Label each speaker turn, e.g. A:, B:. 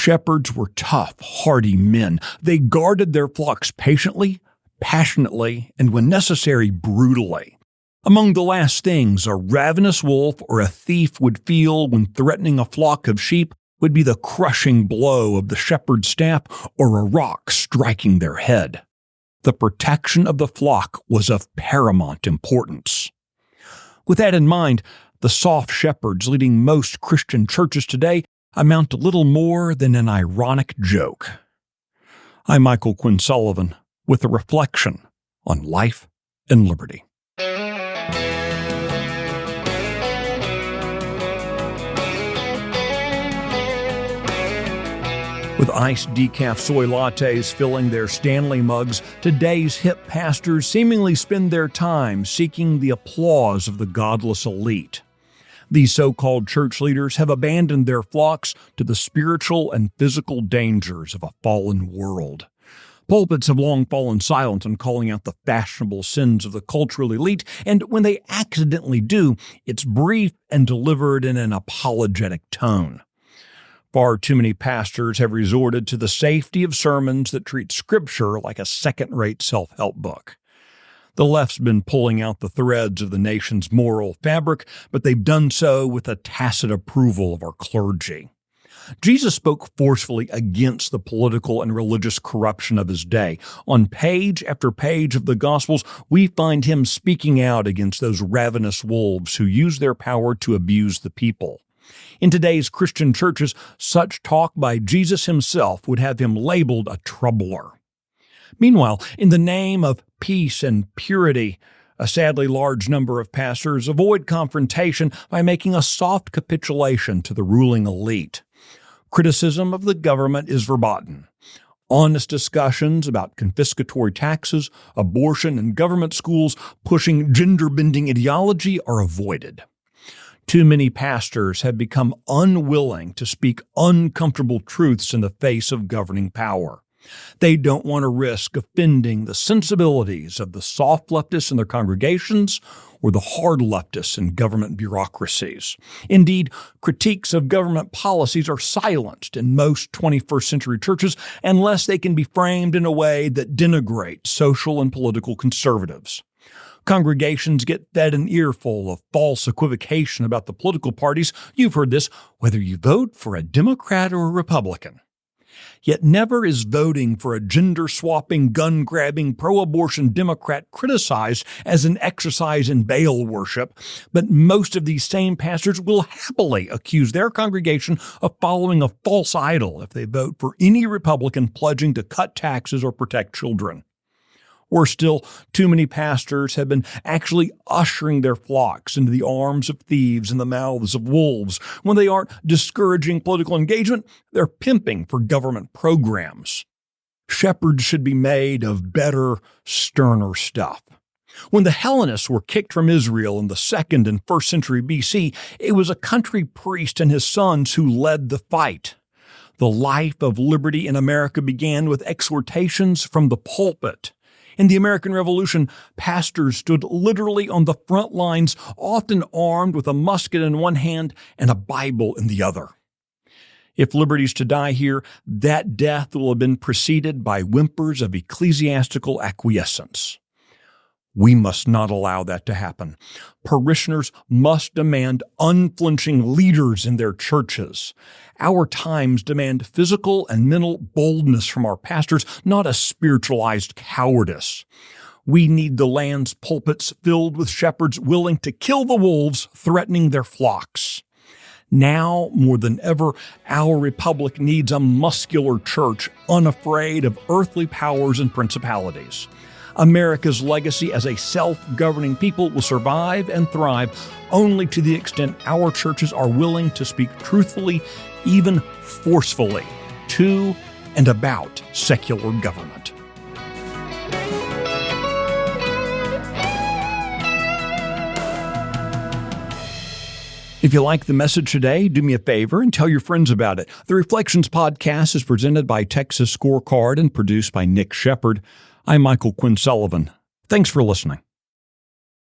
A: Shepherds were tough, hardy men. They guarded their flocks patiently, passionately, and when necessary, brutally. Among the last things a ravenous wolf or a thief would feel when threatening a flock of sheep would be the crushing blow of the shepherd's staff or a rock striking their head. The protection of the flock was of paramount importance. With that in mind, the soft shepherds leading most Christian churches today amount to little more than an ironic joke. I'm Michael Quinn Sullivan with a reflection on life and liberty. With iced decaf soy lattes filling their Stanley mugs, today's hip pastors seemingly spend their time seeking the applause of the godless elite. These so-called church leaders have abandoned their flocks to the spiritual and physical dangers of a fallen world. Pulpits have long fallen silent on calling out the fashionable sins of the cultural elite, and when they accidentally do, it's brief and delivered in an apologetic tone. Far too many pastors have resorted to the safety of sermons that treat Scripture like a second-rate self-help book. The left's been pulling out the threads of the nation's moral fabric, but they've done so with a tacit approval of our clergy. Jesus spoke forcefully against the political and religious corruption of his day. On page after page of the Gospels, we find him speaking out against those ravenous wolves who use their power to abuse the people. In today's Christian churches, such talk by Jesus himself would have him labeled a troubler. Meanwhile, in the name of peace and purity, a sadly large number of pastors avoid confrontation by making a soft capitulation to the ruling elite. Criticism of the government is verboten. Honest discussions about confiscatory taxes, abortion, and government schools pushing gender-bending ideology are avoided. Too many pastors have become unwilling to speak uncomfortable truths in the face of governing power. They don't want to risk offending the sensibilities of the soft leftists in their congregations or the hard leftists in government bureaucracies. Indeed, critiques of government policies are silenced in most 21st century churches unless they can be framed in a way that denigrates social and political conservatives. Congregations get fed an earful of false equivocation about the political parties. You've heard this, whether you vote for a Democrat or a Republican. Yet never is voting for a gender-swapping, gun-grabbing, pro-abortion Democrat criticized as an exercise in Baal worship, but most of these same pastors will happily accuse their congregation of following a false idol if they vote for any Republican pledging to cut taxes or protect children. Worse still, too many pastors have been actually ushering their flocks into the arms of thieves and the mouths of wolves. When they aren't discouraging political engagement, they're pimping for government programs. Shepherds should be made of better, sterner stuff. When the Hellenists were kicked from Israel in the 2nd and 1st century BC, it was a country priest and his sons who led the fight. The life of liberty in America began with exhortations from the pulpit. In the American Revolution, pastors stood literally on the front lines, often armed with a musket in one hand and a Bible in the other. If liberty's to die here, that death will have been preceded by whimpers of ecclesiastical acquiescence. We must not allow that to happen. Parishioners must demand unflinching leaders in their churches. Our times demand physical and mental boldness from our pastors, not a spiritualized cowardice. We need the land's pulpits filled with shepherds willing to kill the wolves threatening their flocks. Now, more than ever, our republic needs a muscular church unafraid of earthly powers and principalities. America's legacy as a self-governing people will survive and thrive only to the extent our churches are willing to speak truthfully, even forcefully, to and about secular government. If you like the message today, do me a favor and tell your friends about it. The Reflections podcast is presented by Texas Scorecard and produced by Nick Shepard. I'm Michael Quinn Sullivan. Thanks for listening.